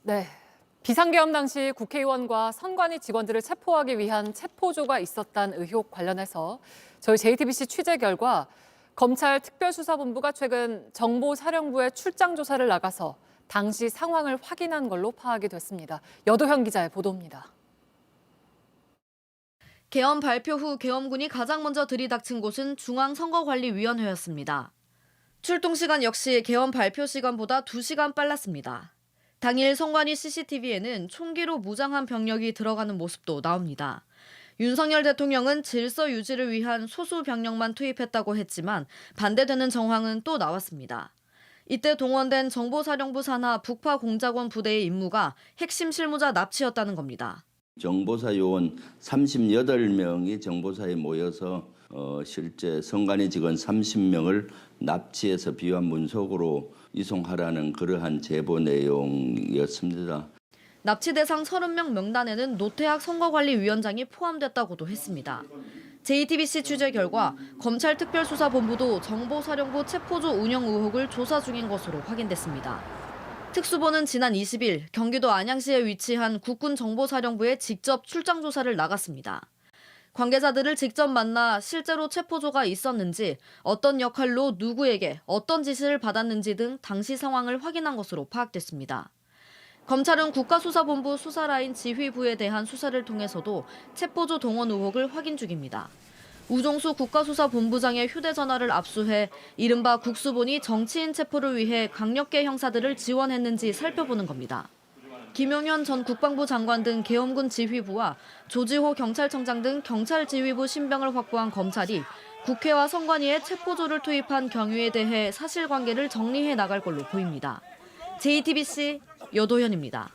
네. 비상계엄 당시 국회의원과 선관위 직원들을 체포하기 위한 체포조가 있었다는 의혹 관련해서 저희 JTBC 취재 결과 검찰 특별수사본부가 최근 정보사령부에 출장 조사를 나가서 당시 상황을 확인한 걸로 파악이 됐습니다. 여도현 기자의 보도입니다. 계엄 발표 후 계엄군이 가장 먼저 들이닥친 곳은 중앙선거관리위원회였습니다. 출동 시간 역시 계엄 발표 시간보다 2시간 빨랐습니다. 당일 선관위 CCTV에는 총기로 무장한 병력이 들어가는 모습도 나옵니다. 윤석열 대통령은 질서 유지를 위한 소수 병력만 투입했다고 했지만 반대되는 정황은 또 나왔습니다. 이때 동원된 정보사령부 산하 북파공작원 부대의 임무가 핵심 실무자 납치였다는 겁니다. 정보사 요원 38명이 정보사에 모여서 실제 선관위 직원 30명을 납치해서 비환 문석으로 이송하라는 그러한 제보 내용이었습니다. 납치 대상 30명 명단에는 노태학 선거관리위원장이 포함됐다고도 했습니다. JTBC 취재 결과 검찰 특별수사본부도 정보사령부 체포조 운영 의혹을 조사 중인 것으로 확인됐습니다. 특수본은 지난 20일 경기도 안양시에 위치한 국군정보사령부에 직접 출장 조사를 나갔습니다. 관계자들을 직접 만나 실제로 체포조가 있었는지, 어떤 역할로 누구에게 어떤 지시를 받았는지 등 당시 상황을 확인한 것으로 파악됐습니다. 검찰은 국가수사본부 수사라인 지휘부에 대한 수사를 통해서도 체포조 동원 의혹을 확인 중입니다. 우종수 국가수사본부장의 휴대전화를 압수해 이른바 국수본이 정치인 체포를 위해 강력계 형사들을 지원했는지 살펴보는 겁니다. 김용현 전 국방부 장관 등 계엄군 지휘부와 조지호 경찰청장 등 경찰 지휘부 신병을 확보한 검찰이 국회와 선관위에 체포조를 투입한 경위에 대해 사실관계를 정리해 나갈 걸로 보입니다. JTBC 여도현입니다.